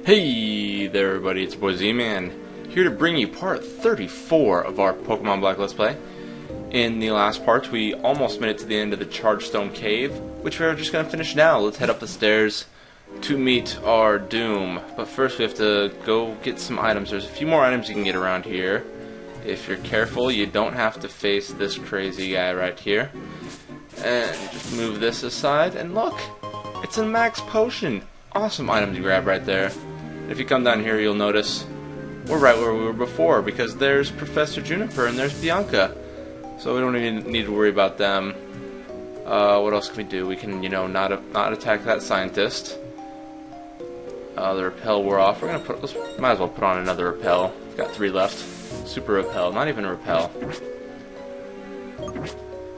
Hey there everybody, it's your boy Z-Man, here to bring you part 34 of our Pokemon Black Let's Play. In the last part, we almost made it to the end of the Chargestone cave, which we're just going to finish now. Let's head up the stairs to meet our doom. But first we have to go get some items. There's a few more items you can get around here. If you're careful, you don't have to face this crazy guy right here. And just move this aside, and look! It's a max potion! Awesome item to grab right there. If you come down here, you'll notice we're right where we were before, because there's Professor Juniper and there's Bianca. So we don't even need to worry about them. What else can we do? We can, you know, not attack that scientist. The repel wore off. We're gonna might as well put on another repel. We've got 3 left. Super repel, not even a repel.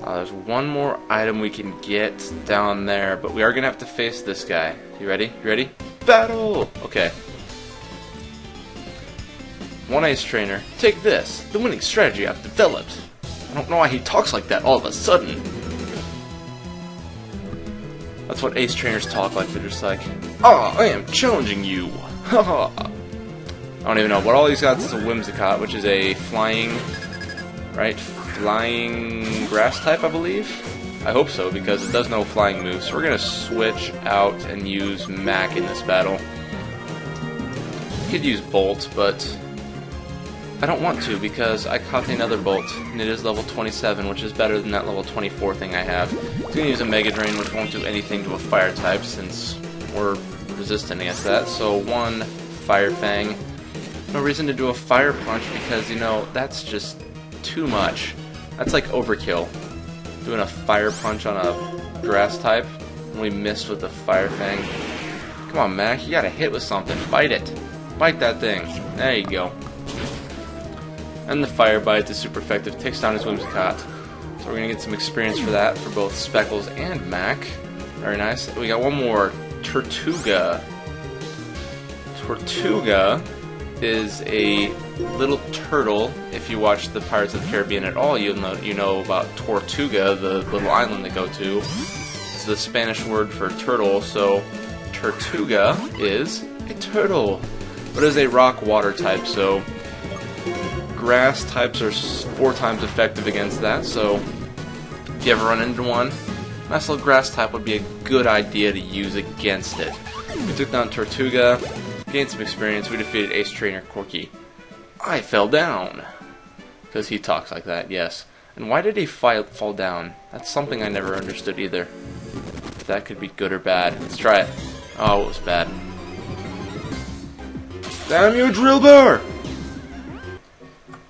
There's one more item we can get down there, but we are gonna have to face this guy. You ready? You ready? Battle! Okay. One Ace Trainer. Take this. The winning strategy I've developed. I don't know why he talks like that all of a sudden. That's what Ace Trainers talk like. They're just like, I am challenging you. Haha. I don't even know. What all he's got is a Whimsicott, which is a flying, flying grass type, I believe. I hope so, because it does no flying moves. So we're gonna switch out and use Mac in this battle. I could use Bolt, but I don't want to, because I caught another Bolt, and it is level 27, which is better than that level 24 thing I have. I'm gonna use a Mega Drain, which won't do anything to a Fire type, since we're resistant against that. So one Fire Fang. No reason to do a Fire Punch, because, you know, that's just too much. That's like overkill. Doing a Fire Punch on a Grass type, and we missed with the Fire Fang. Come on, Mac, you gotta hit with something. Bite it. Bite that thing. There you go. And the Fire Bite is super effective. Takes down his Whimsicott. So we're gonna get some experience for that for both Speckles and Mac. Very nice. We got one more. Tortuga. Tortuga is a little turtle. If you watch the Pirates of the Caribbean at all, you know about Tortuga, the little island they go to. It's the Spanish word for turtle, so Tortuga is a turtle. But it is a rock-water type, so grass types are 4 times effective against that, so if you ever run into one, nice little grass type would be a good idea to use against it. We took down Tortuga, gained some experience. We defeated Ace Trainer Corky. I fell down. Because he talks like that, yes. And why did he fall down? That's something I never understood either. If that could be good or bad. Let's try it. Oh, it was bad. Damn you, Drillbur!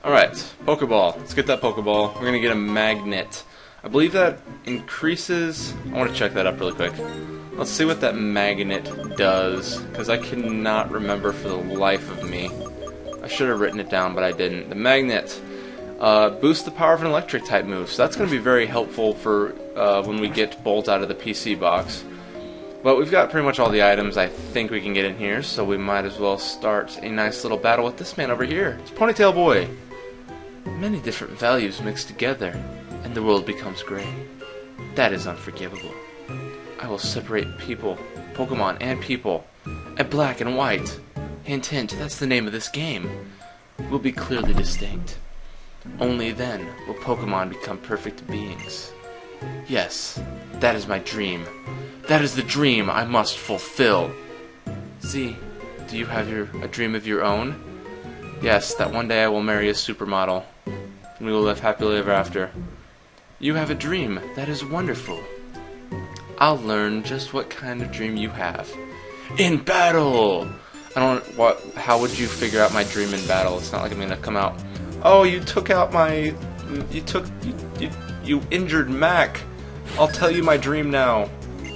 Alright, Pokeball. Let's get that Pokeball. We're going to get a Magnet. I believe that increases... I want to check that up really quick. Let's see what that Magnet does, because I cannot remember for the life of me. I should have written it down, but I didn't. The Magnet boosts the power of an electric type move, so that's going to be very helpful for when we get Bolt out of the PC box. But we've got pretty much all the items I think we can get in here, so we might as well start a nice little battle with this man over here. It's Ponytail Boy. Many different values mixed together, and the world becomes gray. That is unforgivable. I will separate people, Pokemon, and people, at black and white. Hint, hint, that's the name of this game. Will be clearly distinct. Only then will Pokemon become perfect beings. Yes, that is my dream. That is the dream I must fulfill. Z, do you have a dream of your own? Yes, that one day I will marry a supermodel, and we will live happily ever after. You have a dream. That is wonderful. I'll learn just what kind of dream you have. In battle! How would you figure out my dream in battle? It's not like I'm gonna come out, oh, you took out my, you injured Mac. I'll tell you my dream now.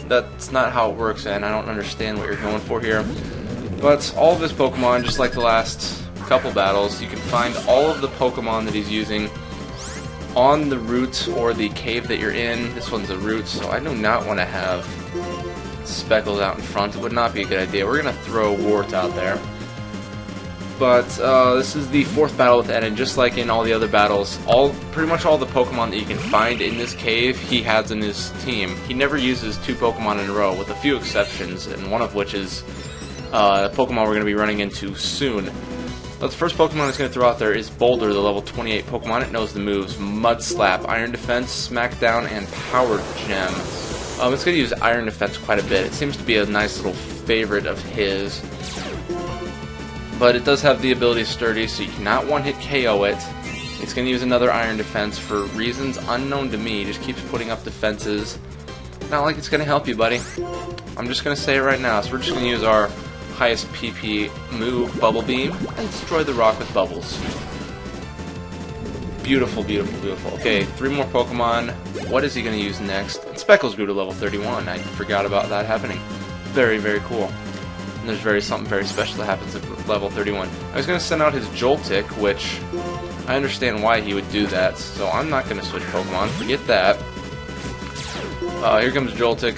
That's not how it works, and I don't understand what you're going for here. But all of his Pokemon, just like the last couple battles, you can find all of the Pokemon that he's using on the route or the cave that you're in. This one's a route, so I do not want to have Speckles out in front. It would not be a good idea. We're going to throw Wart out there. But this is the 4th battle with Ed, and just like in all the other battles, pretty much all the Pokemon that you can find in this cave, he has in his team. He never uses 2 Pokemon in a row, with a few exceptions, and one of which is Pokemon we're going to be running into soon. But the first Pokemon it's going to throw out there is Boulder, the level 28 Pokemon. It knows the moves Mud Slap, Iron Defense, Smackdown, and Power Gem. It's going to use Iron Defense quite a bit. It seems to be a nice little favorite of his. But it does have the ability Sturdy, so you cannot one-hit KO it. It's going to use another Iron Defense for reasons unknown to me. It just keeps putting up defenses. Not like it's going to help you, buddy. I'm just going to say it right now. So we're just going to use our highest PP move, Bubble Beam, and destroy the rock with bubbles. Beautiful, beautiful, beautiful. Okay, 3 more Pokemon. What is he going to use next? Speckles grew to level 31. I forgot about that happening. Very, very cool. And there's something very special that happens at level 31. I was going to send out his Joltik, which I understand why he would do that, so I'm not going to switch Pokemon. Forget that. Here comes Joltik.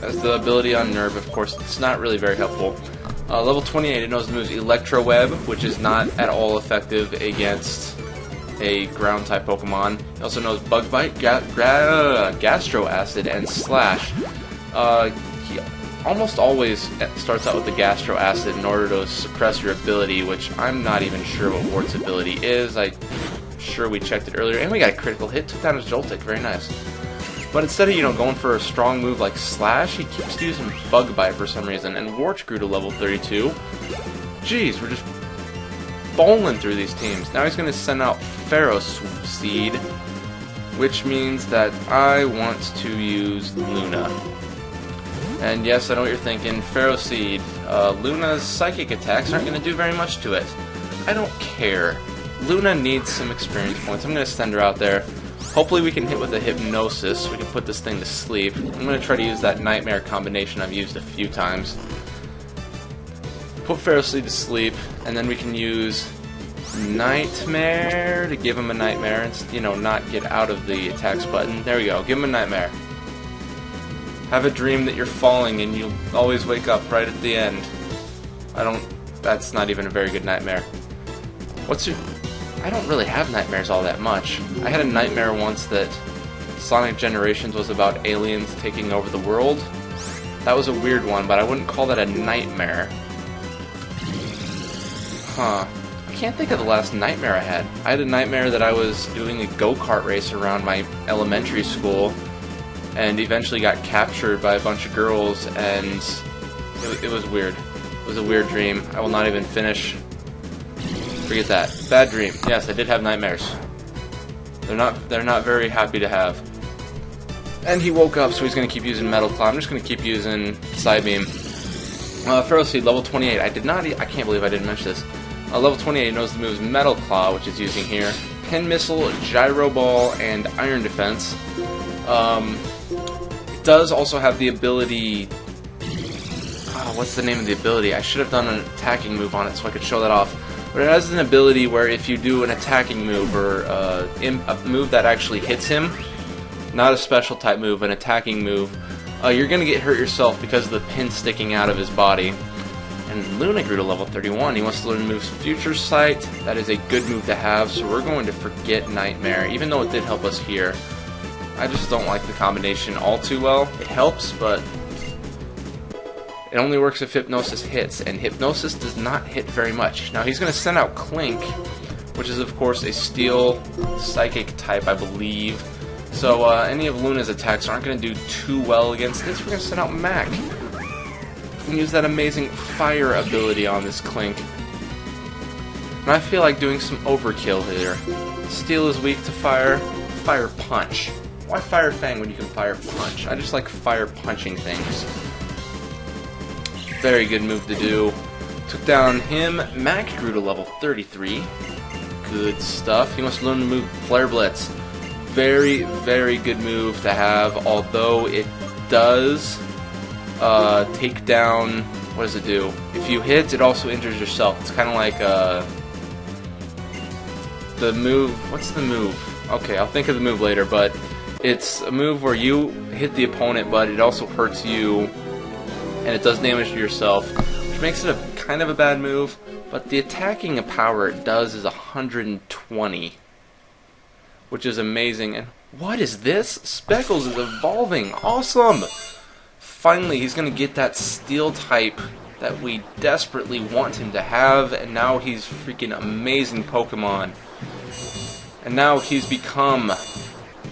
Has the ability on Nerve, of course. It's not really very helpful. Level 28, it knows the moves Electro Web, which is not at all effective against a ground-type Pokemon. It also knows Bug Bite, Gastro Acid, and Slash. He almost always starts out with the Gastro Acid in order to suppress your ability, which I'm not even sure what Wart's ability is. I'm sure we checked it earlier, and we got a critical hit. Took down his Joltik, very nice. But instead of, going for a strong move like Slash, he keeps using Bug Bite for some reason, and Wart grew to level 32. Jeez, we're just bowling through these teams. Now he's going to send out Pharaoh Seed, which means that I want to use Luna. And yes, I know what you're thinking, Pharaoh Seed. Luna's psychic attacks aren't going to do very much to it. I don't care. Luna needs some experience points. I'm going to send her out there. Hopefully we can hit with a Hypnosis. We can put this thing to sleep. I'm going to try to use that Nightmare combination I've used a few times. Put Pharaoh Seed to sleep, and then we can use Nightmare to give him a Nightmare and, not get out of the attacks button. There we go. Give him a Nightmare. Have a dream that you're falling and you'll always wake up right at the end. That's not even a very good nightmare. I don't really have nightmares all that much. I had a nightmare once that Sonic Generations was about aliens taking over the world. That was a weird one, but I wouldn't call that a nightmare. Huh. I can't think of the last nightmare I had. I had a nightmare that I was doing a go-kart race around my elementary school and eventually got captured by a bunch of girls, and it was weird. It was a weird dream. I will not even finish. Forget that. Bad dream. Yes, I did have nightmares. They're not very happy to have. And he woke up, so he's going to keep using Metal Claw. I'm just going to keep using Psybeam. Pharaoh Seed, level 28. I can't believe I didn't mention this. Level 28 knows the moves Metal Claw, which it's using here. Pin Missile, Gyro Ball, and Iron Defense. It does also have the ability... what's the name of the ability? I should have done an attacking move on it so I could show that off. But it has an ability where if you do an attacking move, or a move that actually hits him, not a special type move, an attacking move, you're going to get hurt yourself because of the pin sticking out of his body. And Luna grew to level 31. He wants to learn the moves Future Sight. That is a good move to have, so we're going to forget Nightmare, even though it did help us here. I just don't like the combination all too well. It helps, but it only works if Hypnosis hits, and Hypnosis does not hit very much. Now he's going to send out Clink, which is of course a Steel Psychic type, I believe. So any of Luna's attacks aren't going to do too well against this. We're going to send out Mac. We can use that amazing Fire ability on this Clink. And I feel like doing some overkill here. Steel is weak to Fire. Fire Punch. Why Fire Fang when you can Fire Punch? I just like fire punching things. Very good move to do. Took down him. Mac grew to level 33. Good stuff. He wants to learn the move Flare Blitz. Very, very good move to have, although it does take down... What does it do? If you hit, it also injures yourself. It's kind of like the move... What's the move? Okay, I'll think of the move later, but it's a move where you hit the opponent, but it also hurts you, and it does damage to yourself, which makes it a kind of a bad move, but the attacking power it does is 120, which is amazing. And what is this? Speckles is evolving. Awesome! Finally, he's going to get that Steel type that we desperately want him to have, and now he's freaking amazing Pokemon. And now he's become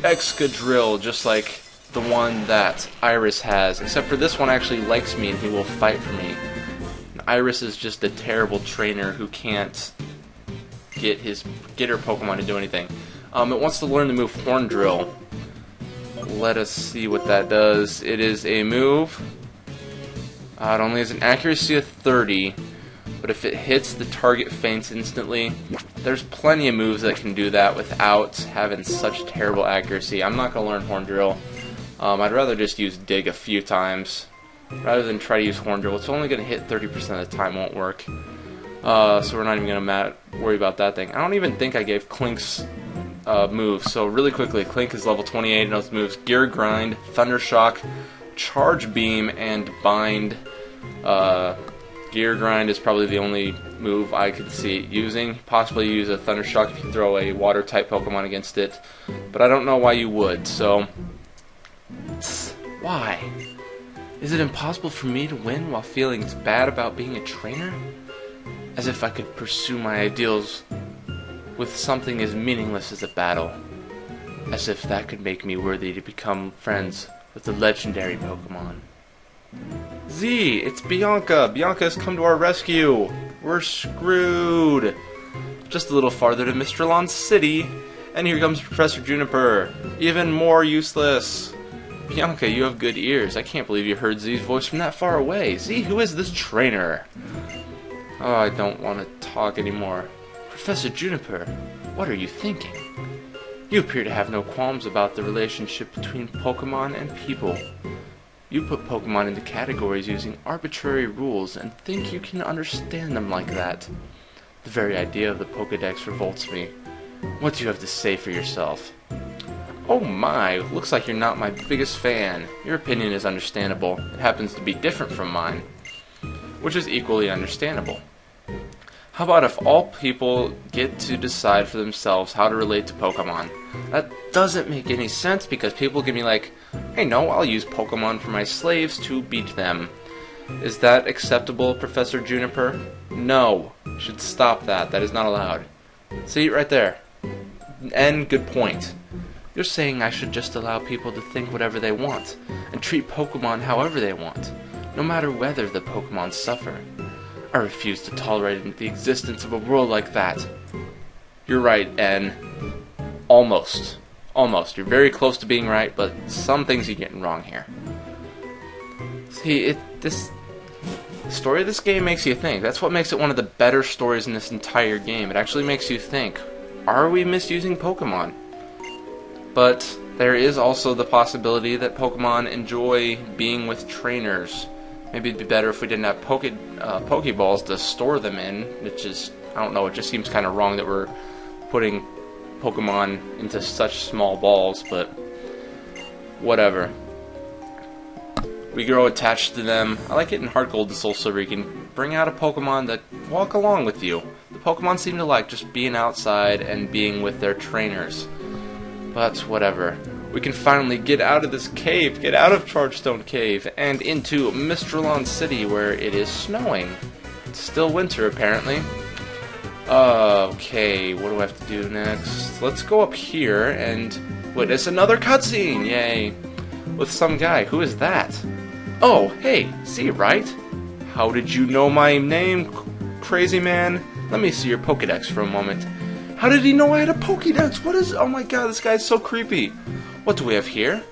Excadrill, just like the one that Iris has, except for this one actually likes me and he will fight for me. And Iris is just a terrible trainer who can't get her Pokemon to do anything. It wants to learn the move Horn Drill. Let us see what that does. It is a move. It only has an accuracy of 30, but if it hits, the target faints instantly. There's plenty of moves that can do that without having such terrible accuracy. I'm not going to learn Horn Drill. I'd rather just use Dig a few times rather than try to use Horn Drill. It's only going to hit 30% of the time, won't work. So we're not even going to worry about that thing. I don't even think I gave Clink's moves. So really quickly, Clink is level 28 and knows moves Gear Grind, Thunder Shock, Charge Beam, and Bind. Gear Grind is probably the only move I could see it using. Possibly use a Thunder Shock if you throw a Water type Pokemon against it, but I don't know why you would. So why? Is it impossible for me to win while feeling bad about being a trainer? As if I could pursue my ideals with something as meaningless as a battle. As if that could make me worthy to become friends with the legendary Pokemon. Z, it's Bianca! Bianca has come to our rescue! We're screwed! Just a little farther to Mistralon City, and here comes Professor Juniper. Even more useless! Bianca, you have good ears. I can't believe you heard Z's voice from that far away. Z, who is this trainer? Oh, I don't want to talk anymore. Professor Juniper, what are you thinking? You appear to have no qualms about the relationship between Pokemon and people. You put Pokemon into categories using arbitrary rules and think you can understand them like that. The very idea of the Pokédex revolts me. What do you have to say for yourself? Oh my, looks like you're not my biggest fan. Your opinion is understandable. It happens to be different from mine, which is equally understandable. How about if all people get to decide for themselves how to relate to Pokemon? That doesn't make any sense because people can be like, hey no, I'll use Pokemon for my slaves to beat them. Is that acceptable, Professor Juniper? No. You should stop that. That is not allowed. See, right there. And good point. You're saying I should just allow people to think whatever they want and treat Pokemon however they want, no matter whether the Pokemon suffer. I refuse to tolerate the existence of a world like that. You're right, N. Almost. Almost. You're very close to being right, but some things you're getting wrong here. See, this story of this game makes you think. That's what makes it one of the better stories in this entire game. It actually makes you think, are we misusing Pokemon? But there is also the possibility that Pokemon enjoy being with trainers. Maybe it'd be better if we didn't have Pokeballs to store them in, which is, I don't know, it just seems kind of wrong that we're putting Pokemon into such small balls, but whatever. We grow attached to them. I like it in Heart Gold and Soul Silver. You can bring out a Pokemon that walk along with you. The Pokemon seem to like just being outside and being with their trainers. But whatever. We can finally get out of this cave, get out of Chargestone Cave, and into Mistralon City where it is snowing. It's still winter, apparently. Okay, what do I have to do next? Let's go up here and witness another cutscene, yay! With some guy. Who is that? Oh, hey, see, right? How did you know my name, crazy man? Let me see your Pokédex for a moment. How did he know I had a Pokédex? What is... Oh my god, this guy's so creepy. What do we have here?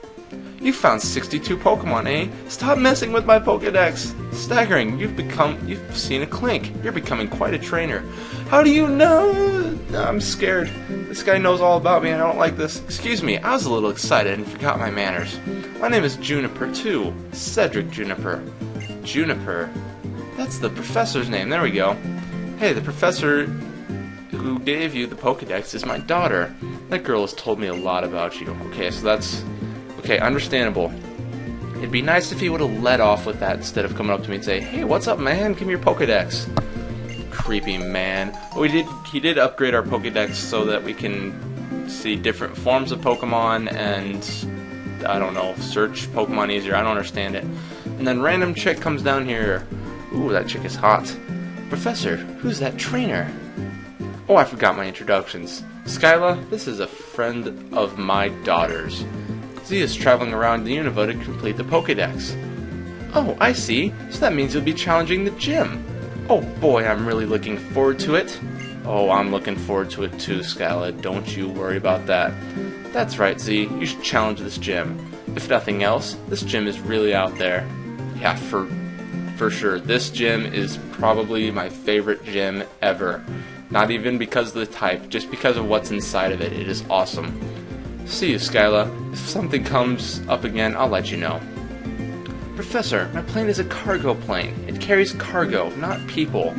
You found 62 Pokemon, eh? Stop messing with my Pokédex. Staggering. You've seen a Clink. You're becoming quite a trainer. How do you know? I'm scared. This guy knows all about me and I don't like this. Excuse me, I was a little excited and forgot my manners. My name is Juniper, too. Cedric Juniper. Juniper. That's the professor's name. There we go. Hey, the professor who gave you the Pokédex is my daughter. That girl has told me a lot about you. Okay, so that's... Okay, understandable. It'd be nice if he would have led off with that instead of coming up to me and say, hey, what's up, man? Give me your Pokédex. Creepy man. But he did upgrade our Pokédex so that we can see different forms of Pokemon and, I don't know, search Pokemon easier. I don't understand it. And then random chick comes down here. Ooh, that chick is hot. Professor, who's that trainer? Oh, I forgot my introductions. Skyla, this is a friend of my daughter's. Z is traveling around the Unova to complete the Pokédex. Oh, I see. So that means you'll be challenging the gym. Oh boy, I'm really looking forward to it. Oh, I'm looking forward to it too, Skyla. Don't you worry about that. That's right, Z. You should challenge this gym. If nothing else, this gym is really out there. Yeah, for sure. This gym is probably my favorite gym ever. Not even because of the type, just because of what's inside of it. It is awesome. See you, Skyla. If something comes up again, I'll let you know. Professor, my plane is a cargo plane. It carries cargo, not people.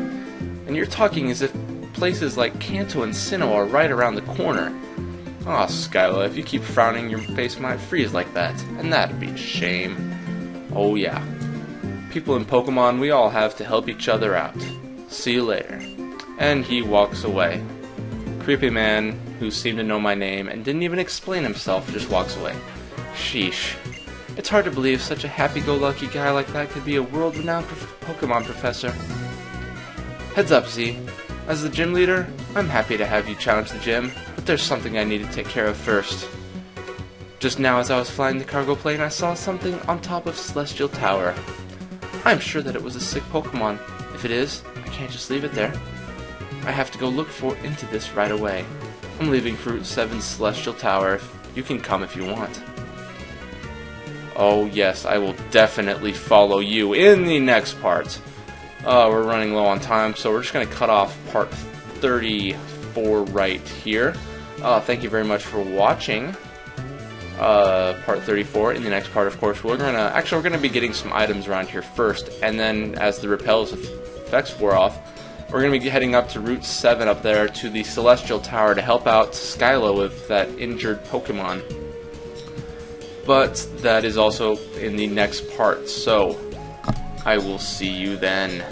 And you're talking as if places like Kanto and Sinnoh are right around the corner. Aw, Skyla, if you keep frowning, your face might freeze like that. And that'd be a shame. Oh yeah. People in Pokemon, we all have to help each other out. See you later. And he walks away. Creepy man, who seemed to know my name and didn't even explain himself, just walks away. Sheesh. It's hard to believe such a happy-go-lucky guy like that could be a world-renowned Pokemon professor. Heads up, Z. As the gym leader, I'm happy to have you challenge the gym, but there's something I need to take care of first. Just now as I was flying the cargo plane, I saw something on top of Celestial Tower. I'm sure that it was a sick Pokemon. If it is, I can't just leave it there. I have to go look into this right away. I'm leaving for Route 7's Celestial Tower. You can come if you want. Oh yes, I will definitely follow you in the next part. We're running low on time, so we're just going to cut off part 34 right here. Thank you very much for watching part 34. In the next part, of course, we're gonna be getting some items around here first, and then as the repel's effects wore off, we're going to be heading up to Route 7 up there to the Celestial Tower to help out Skyla with that injured Pokemon. But that is also in the next part, so I will see you then.